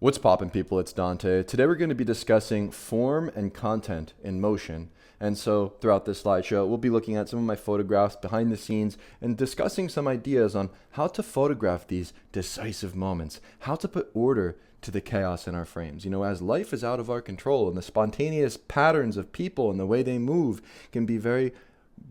What's poppin', people? It's Dante. Today we're going to be discussing form and content in motion. And so throughout this slideshow, we'll be looking at some of my photographs behind the scenes and discussing some ideas on how to photograph these decisive moments, how to put order to the chaos in our frames. You know, as life is out of our control and the spontaneous patterns of people and the way they move can be very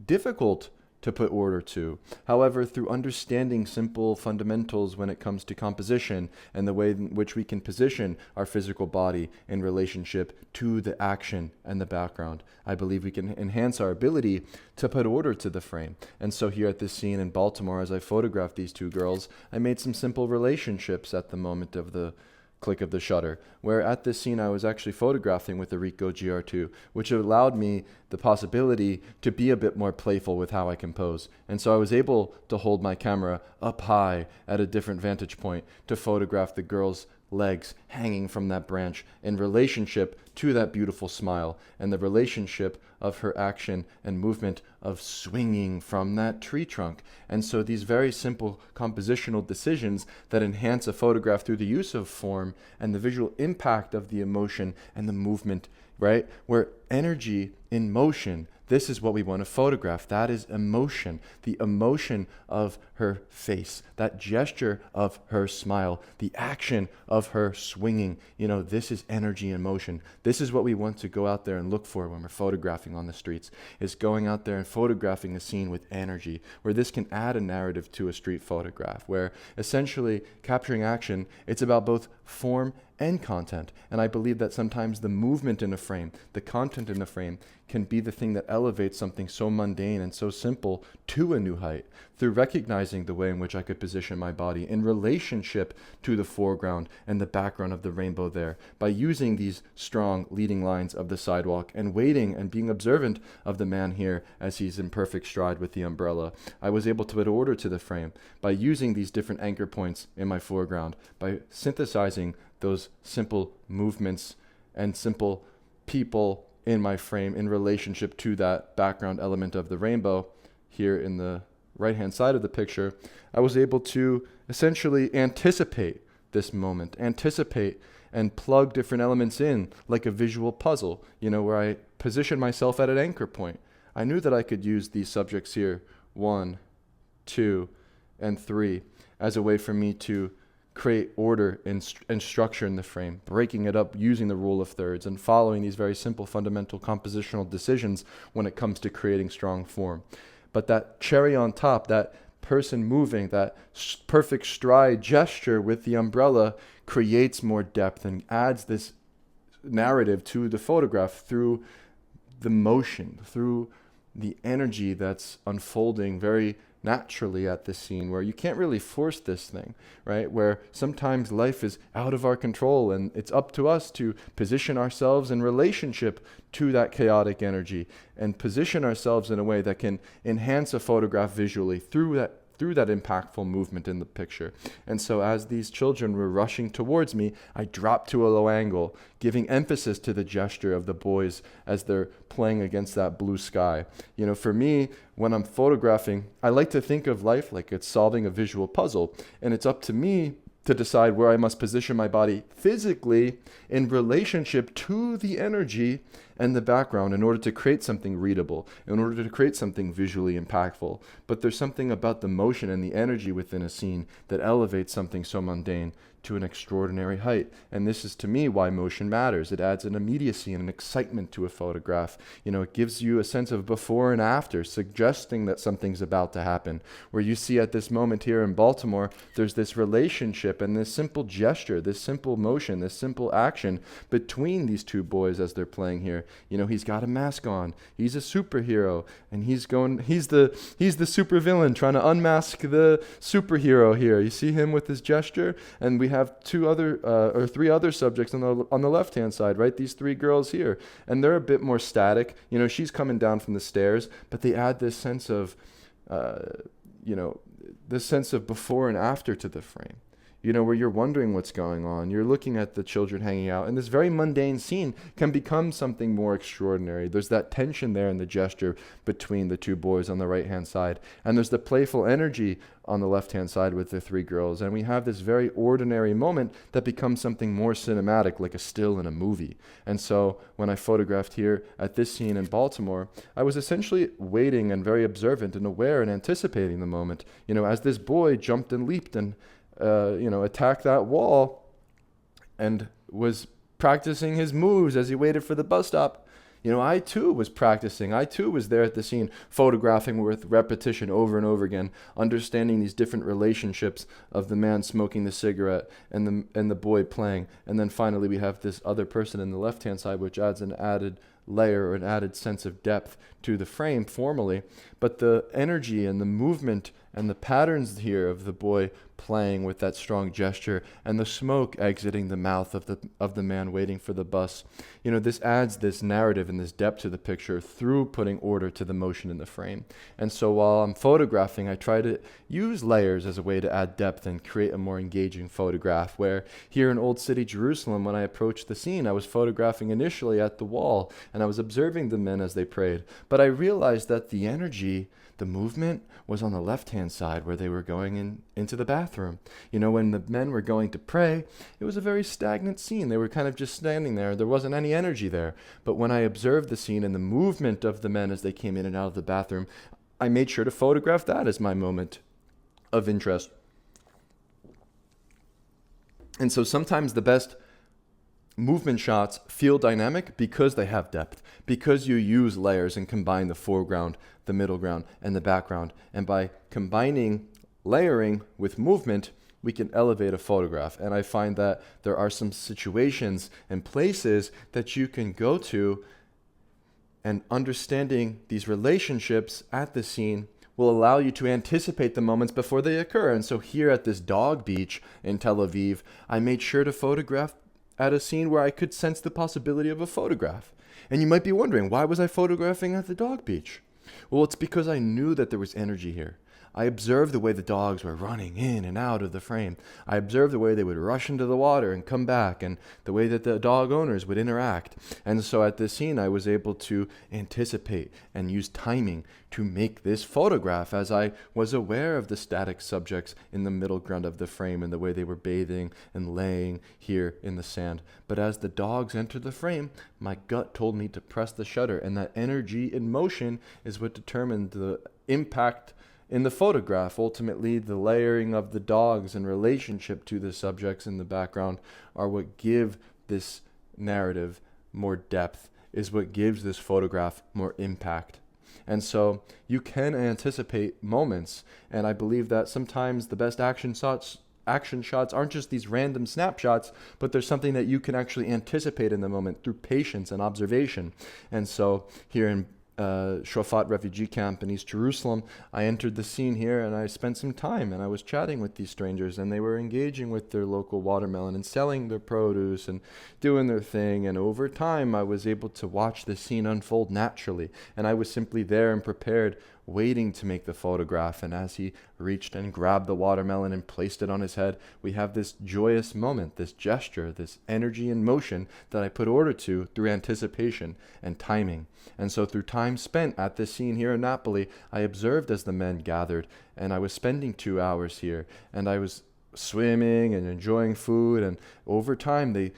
difficult to put order to. However, through understanding simple fundamentals when it comes to composition and the way in which we can position our physical body in relationship to the action and the background, I believe we can enhance our ability to put order to the frame. And so here at this scene in Baltimore, as I photographed these two girls, I made some simple relationships at the moment of the click of the shutter, where at this scene I was actually photographing with the Ricoh GR2, which allowed me the possibility to be a bit more playful with how I compose. And so I was able to hold my camera up high at a different vantage point to photograph the girl's legs hanging from that branch in relationship to that beautiful smile and the relationship of her action and movement of swinging from that tree trunk. And so these very simple compositional decisions that enhance a photograph through the use of form and the visual impact of the emotion and the movement, right? Where energy in motion, this is what we want to photograph. That is emotion, the emotion of her face, that gesture of her smile, the action of her swinging. You know, this is energy in motion. This is what we want to go out there and look for when we're photographing on the streets, is going out there and photographing a scene with energy, where this can add a narrative to a street photograph, where essentially capturing action, it's about both form and content. And I believe that sometimes the movement in a frame, the content in a frame, can be the thing that elevates something so mundane and so simple to a new height, through recognizing the way in which I could position my body in relationship to the foreground and the background of the rainbow there, by using these strong leading lines of the sidewalk and waiting and being observant of the man here as he's in perfect stride with the umbrella. I was able to put order to the frame by using these different anchor points in my foreground, by synthesizing those simple movements and simple people in my frame in relationship to that background element of the rainbow. Here in the right-hand side of the picture, I was able to essentially anticipate this moment, anticipate and plug different elements in like a visual puzzle, you know, where I position myself at an anchor point. I knew that I could use these subjects here, 1, 2, and 3, as a way for me to create order and structure in the frame, breaking it up using the rule of thirds and following these very simple fundamental compositional decisions when it comes to creating strong form. But that cherry on top, that person moving, that perfect stride gesture with the umbrella creates more depth and adds this narrative to the photograph through the motion, through the energy that's unfolding very naturally at this scene, where you can't really force this thing, right? Where sometimes life is out of our control and it's up to us to position ourselves in relationship to that chaotic energy and position ourselves in a way that can enhance a photograph visually through that impactful movement in the picture. And so as these children were rushing towards me, I dropped to a low angle, giving emphasis to the gesture of the boys as they're playing against that blue sky. You know, for me, when I'm photographing, I like to think of life like it's solving a visual puzzle, and it's up to me to decide where I must position my body physically in relationship to the energy and the background in order to create something readable, in order to create something visually impactful. But there's something about the motion and the energy within a scene that elevates something so mundane to an extraordinary height. And this is, to me, why motion matters. It adds an immediacy and an excitement to a photograph. You know, it gives you a sense of before and after, suggesting that something's about to happen. Where you see at this moment here in Baltimore, there's this relationship and this simple gesture, this simple motion, this simple action between these two boys as they're playing here. You know, he's got a mask on. He's a superhero, and he's the supervillain trying to unmask the superhero here. You see him with his gesture, and we have three other subjects on the left-hand side, right? These three girls here, and they're a bit more static. You know, she's coming down from the stairs, but they add this sense of, this sense of before and after to the frame. where you're wondering what's going on. You're looking at the children hanging out, and this very mundane scene can become something more extraordinary. There's that tension there in the gesture between the two boys on the right-hand side, and there's the playful energy on the left-hand side with the three girls, and we have this very ordinary moment that becomes something more cinematic, like a still in a movie. And so when I photographed here at this scene in Baltimore, I was essentially waiting and very observant and aware and anticipating the moment, as this boy jumped and leaped and attacked that wall and was practicing his moves as he waited for the bus stop. I too was practicing. I too was there at the scene, photographing with repetition over and over again, understanding these different relationships of the man smoking the cigarette and the boy playing. And then finally we have this other person in the left-hand side, which adds an added layer or an added sense of depth to the frame formally. But the energy and the movement and the patterns here of the boy playing with that strong gesture and the smoke exiting the mouth of the man waiting for the bus, this adds this narrative and this depth to the picture through putting order to the motion in the frame. And so while I'm photographing, I try to use layers as a way to add depth and create a more engaging photograph, where here in Old City Jerusalem, when I approached the scene, I was photographing initially at the wall and I was observing the men as they prayed. But I realized that the energy, the movement, was on the left-hand side where they were going into the bathroom. When the men were going to pray, it was a very stagnant scene. They were kind of just standing there. There wasn't any energy there. But when I observed the scene and the movement of the men as they came in and out of the bathroom, I made sure to photograph that as my moment of interest. And so sometimes the best movement shots feel dynamic because they have depth, because you use layers and combine the foreground, the middle ground, and the background. And by combining layering with movement, we can elevate a photograph. And I find that there are some situations and places that you can go to, and understanding these relationships at the scene will allow you to anticipate the moments before they occur. And so here at this dog beach in Tel Aviv, I made sure to photograph at a scene where I could sense the possibility of a photograph. And you might be wondering, why was I photographing at the dog beach? Well, it's because I knew that there was energy here. I observed the way the dogs were running in and out of the frame. I observed the way they would rush into the water and come back, and the way that the dog owners would interact. And so at this scene, I was able to anticipate and use timing to make this photograph, as I was aware of the static subjects in the middle ground of the frame and the way they were bathing and laying here in the sand. But as the dogs entered the frame, my gut told me to press the shutter, and that energy in motion is what determined the impact in the photograph. Ultimately, the layering of the dogs in relationship to the subjects in the background are what give this narrative more depth, is what gives this photograph more impact. And so you can anticipate moments, and I believe that sometimes the best action shots aren't just these random snapshots, but there's something that you can actually anticipate in the moment through patience and observation. And so here in Shofat refugee camp in East Jerusalem, I entered the scene here and I spent some time, and I was chatting with these strangers, and they were engaging with their local watermelon and selling their produce and doing their thing. And over time, I was able to watch the scene unfold naturally, and I was simply there and prepared, waiting to make the photograph. And as he reached and grabbed the watermelon and placed it on his head, we have this joyous moment, this gesture, this energy and motion that I put order to through anticipation and timing. And so through time spent at this scene here in Napoli, I observed as the men gathered, and I was spending 2 hours here, and I was swimming and enjoying food, and over time they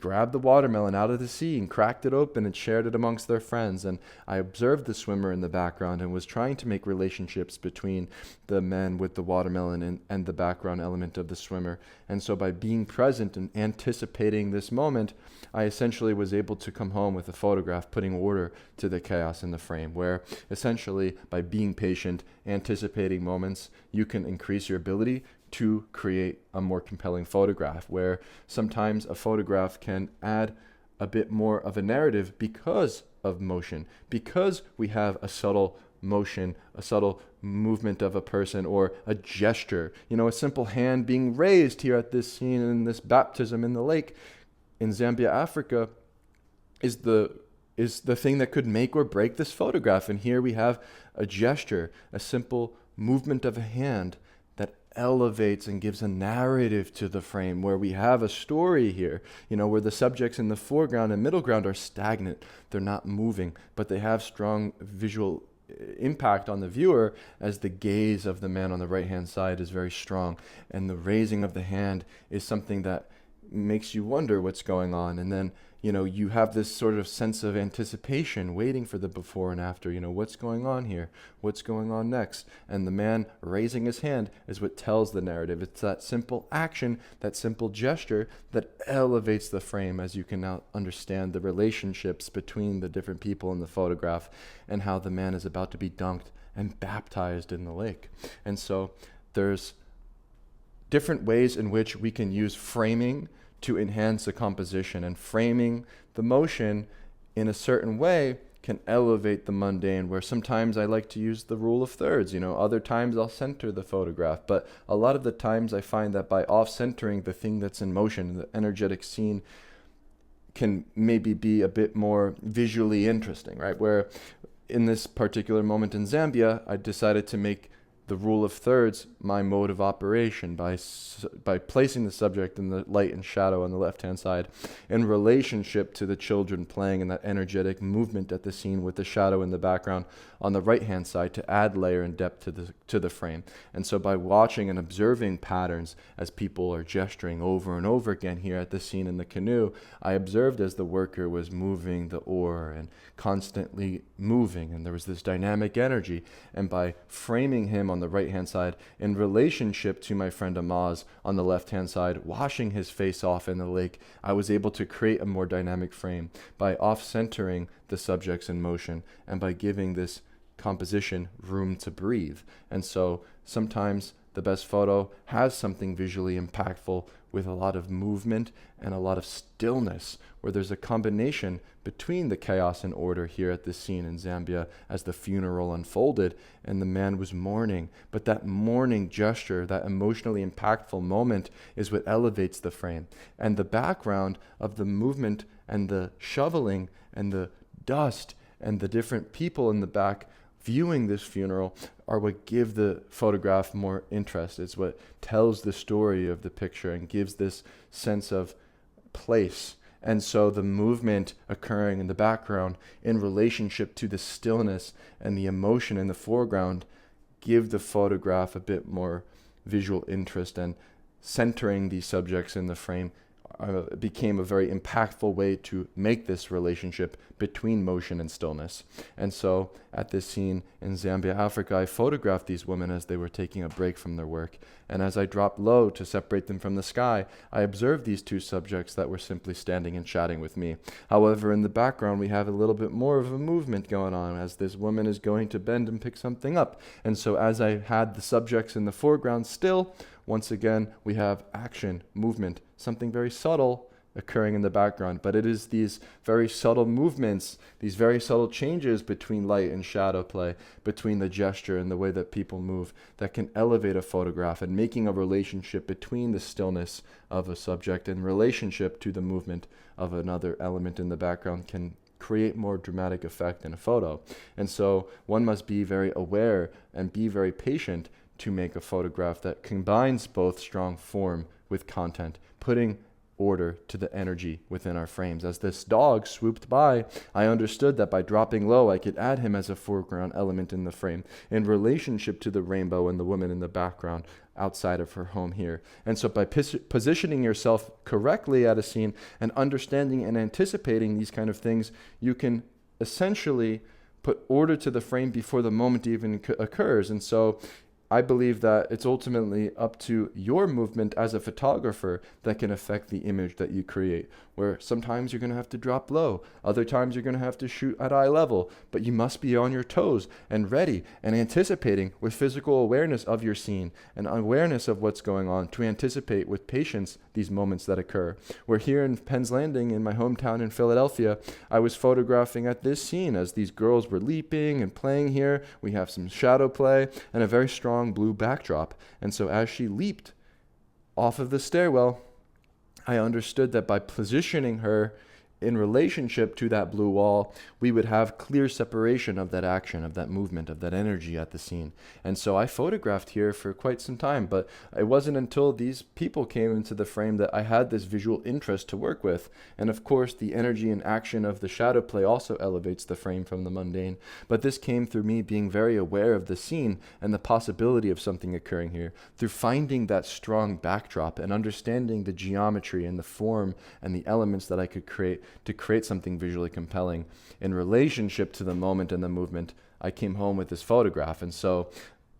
grabbed the watermelon out of the sea and cracked it open and shared it amongst their friends. And I observed the swimmer in the background and was trying to make relationships between the men with the watermelon and the background element of the swimmer. And so by being present and anticipating this moment, I essentially was able to come home with a photograph putting order to the chaos in the frame, where essentially by being patient, anticipating moments, you can increase your ability to create a more compelling photograph, where sometimes a photograph can add a bit more of a narrative because of motion, because we have a subtle motion, a subtle movement of a person, or a gesture. A simple hand being raised here at this scene in this baptism in the lake in Zambia, Africa, is the thing that could make or break this photograph. And here we have a gesture, a simple movement of a hand that elevates and gives a narrative to the frame, where we have a story here, where the subjects in the foreground and middle ground are stagnant. They're not moving, but they have strong visual impact on the viewer, as the gaze of the man on the right hand side is very strong, and the raising of the hand is something that makes you wonder what's going on. And then you have this sort of sense of anticipation, waiting for the before and after. What's going on here? What's going on next? And the man raising his hand is what tells the narrative. It's that simple action, that simple gesture that elevates the frame, as you can now understand the relationships between the different people in the photograph, and how the man is about to be dunked and baptized in the lake. And so there's different ways in which we can use framing to enhance the composition, and framing the motion in a certain way can elevate the mundane, where sometimes I like to use the rule of thirds, other times I'll center the photograph, but a lot of the times I find that by off-centering the thing that's in motion, the energetic scene can maybe be a bit more visually interesting, right? Where in this particular moment in Zambia, I decided to make the rule of thirds my mode of operation by placing the subject in the light and shadow on the left-hand side in relationship to the children playing in that energetic movement at the scene, with the shadow in the background on the right-hand side to add layer and depth to the frame. And so by watching and observing patterns as people are gesturing over and over again here at the scene in the canoe, I observed as the worker was moving the oar and constantly moving, and there was this dynamic energy. And by framing him on the right-hand side in relationship to my friend Amaz on the left-hand side, washing his face off in the lake, I was able to create a more dynamic frame by off-centering the subjects in motion, and by giving this composition room to breathe. And so sometimes the best photo has something visually impactful with a lot of movement and a lot of stillness, where there's a combination between the chaos and order here at this scene in Zambia as the funeral unfolded and the man was mourning. But that mourning gesture, that emotionally impactful moment, is what elevates the frame. And the background of the movement and the shoveling and the dust and the different people in the back viewing this funeral are what give the photograph more interest. It's what tells the story of the picture and gives this sense of place. And so the movement occurring in the background in relationship to the stillness and the emotion in the foreground give the photograph a bit more visual interest, and centering these subjects in the frame became a very impactful way to make this relationship between motion and stillness. And so at this scene in Zambia, Africa, I photographed these women as they were taking a break from their work. And as I dropped low to separate them from the sky, I observed these two subjects that were simply standing and chatting with me. However, in the background, we have a little bit more of a movement going on as this woman is going to bend and pick something up. And so as I had the subjects in the foreground still, once again, we have action, movement, something very subtle occurring in the background. But it is these very subtle movements, these very subtle changes between light and shadow play, between the gesture and the way that people move, that can elevate a photograph, and making a relationship between the stillness of a subject and relationship to the movement of another element in the background can create more dramatic effect in a photo. And so one must be very aware and be very patient to make a photograph that combines both strong form with content, putting order to the energy within our frames. As this dog swooped by, I understood that by dropping low, I could add him as a foreground element in the frame in relationship to the rainbow and the woman in the background outside of her home here. And so by positioning yourself correctly at a scene and understanding and anticipating these kind of things, you can essentially put order to the frame before the moment even occurs. And so I believe that it's ultimately up to your movement as a photographer that can affect the image that you create, where sometimes you're going to have to drop low, other times you're going to have to shoot at eye level, but you must be on your toes and ready and anticipating with physical awareness of your scene and awareness of what's going on to anticipate with patience these moments that occur. Where here in Penn's Landing, in my hometown in Philadelphia, I was photographing at this scene as these girls were leaping and playing here. We have some shadow play and a very strong blue backdrop. And so as she leaped off of the stairwell, I understood that by positioning her in relationship to that blue wall, we would have clear separation of that action, of that movement, of that energy at the scene. And so I photographed here for quite some time, but it wasn't until these people came into the frame that I had this visual interest to work with. And of course, the energy and action of the shadow play also elevates the frame from the mundane. But this came through me being very aware of the scene and the possibility of something occurring here, through finding that strong backdrop and understanding the geometry and the form and the elements that I could create to create something visually compelling in relationship to the moment and the movement. I came home with this photograph. And so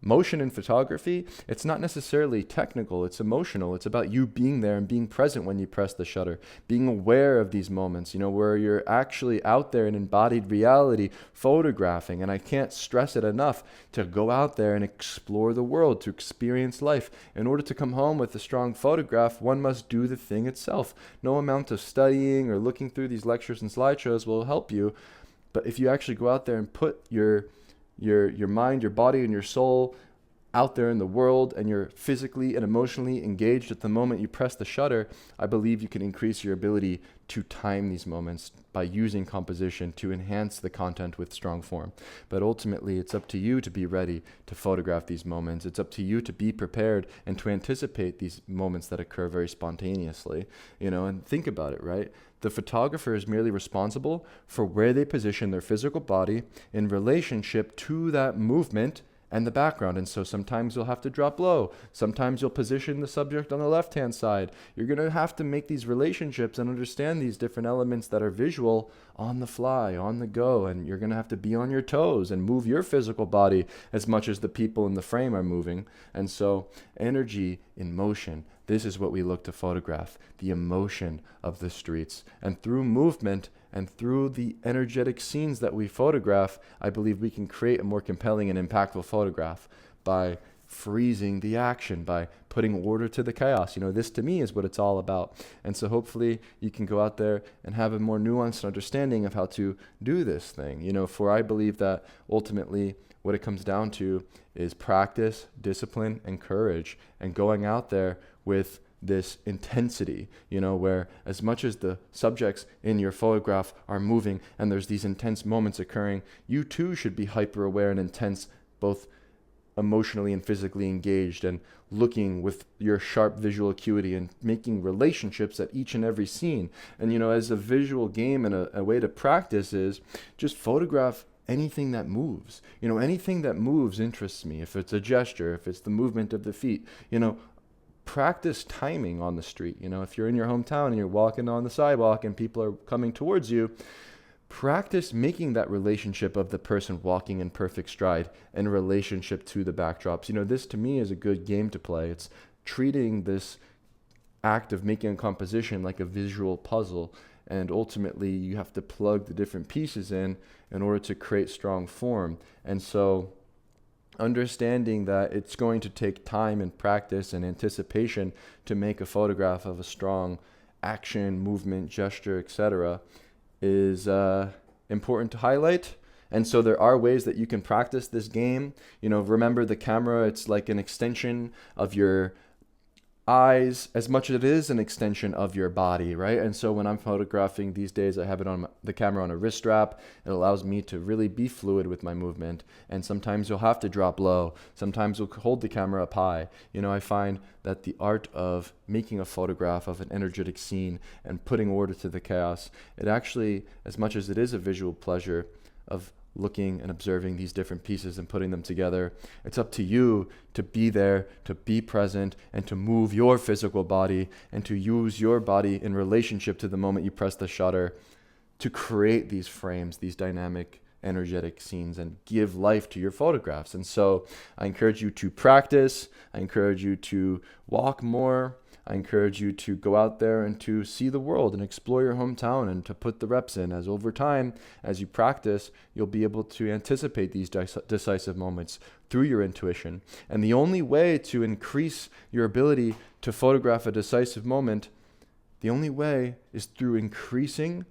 motion in photography, it's not necessarily technical, it's emotional. It's about you being there and being present when you press the shutter, being aware of these moments, where you're actually out there in embodied reality photographing. And I can't stress it enough to go out there and explore the world, to experience life. In order to come home with a strong photograph, one must do the thing itself. No amount of studying or looking through these lectures and slideshows will help you. But if you actually go out there and put your mind, your body, and your soul out there in the world, and you're physically and emotionally engaged at the moment you press the shutter, I believe you can increase your ability to time these moments by using composition to enhance the content with strong form. But ultimately, it's up to you to be ready to photograph these moments. It's up to you to be prepared and to anticipate these moments that occur very spontaneously, and think about it, right? The photographer is merely responsible for where they position their physical body in relationship to that movement and the background. And so sometimes you'll have to drop low. Sometimes you'll position the subject on the left-hand side. You're going to have to make these relationships and understand these different elements that are visual on the fly, on the go. And you're going to have to be on your toes and move your physical body as much as the people in the frame are moving. And so energy in motion, this is what we look to photograph, the emotion of the streets. And through movement and through the energetic scenes that we photograph, I believe we can create a more compelling and impactful photograph by freezing the action, by putting order to the chaos. This to me is what it's all about. And so hopefully you can go out there and have a more nuanced understanding of how to do this thing. For I believe that ultimately what it comes down to is practice, discipline, and courage, and going out there with this intensity, where as much as the subjects in your photograph are moving and there's these intense moments occurring, you too should be hyper aware and intense, both emotionally and physically engaged, and looking with your sharp visual acuity and making relationships at each and every scene. And as a visual game and a way to practice is just photograph anything that moves. Anything that moves interests me. If it's a gesture, if it's the movement of the feet, practice timing on the street. If you're in your hometown and you're walking on the sidewalk and people are coming towards you, practice making that relationship of the person walking in perfect stride in relationship to the backdrops. This to me is a good game to play. It's treating this act of making a composition like a visual puzzle. And ultimately, you have to plug the different pieces in order to create strong form. And so understanding that it's going to take time and practice and anticipation to make a photograph of a strong action, movement, gesture, etc. is important to highlight. And so there are ways that you can practice this game. Remember the camera, it's like an extension of your eyes as much as it is an extension of your body, right? And so when I'm photographing these days, I have it on the camera on a wrist strap. It allows me to really be fluid with my movement. And sometimes you'll have to drop low. Sometimes you'll hold the camera up high. I find that the art of making a photograph of an energetic scene and putting order to the chaos, it actually, as much as it is a visual pleasure of looking and observing these different pieces and putting them together, it's up to you to be there, to be present, and to move your physical body and to use your body in relationship to the moment you press the shutter to create these frames, these dynamic, energetic scenes, and give life to your photographs. And so I encourage you to practice. I encourage you to walk more. I encourage you to go out there and to see the world and explore your hometown and to put the reps in, as over time, as you practice, you'll be able to anticipate these decisive moments through your intuition. And the only way to increase your ability to photograph a decisive moment, the only way is through increasing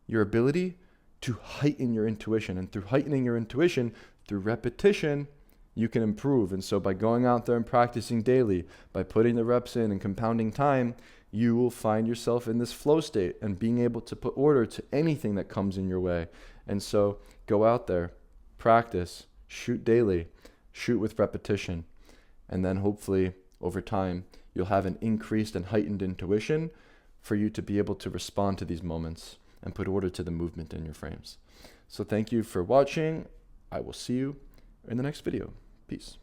your ability to heighten your intuition. And through heightening your intuition, through repetition, you can improve. And so by going out there and practicing daily, by putting the reps in and compounding time, you will find yourself in this flow state and being able to put order to anything that comes in your way. And so go out there, practice, shoot daily, shoot with repetition, and then hopefully over time, you'll have an increased and heightened intuition for you to be able to respond to these moments and put order to the movement in your frames. So thank you for watching. I will see you in the next video. Peace.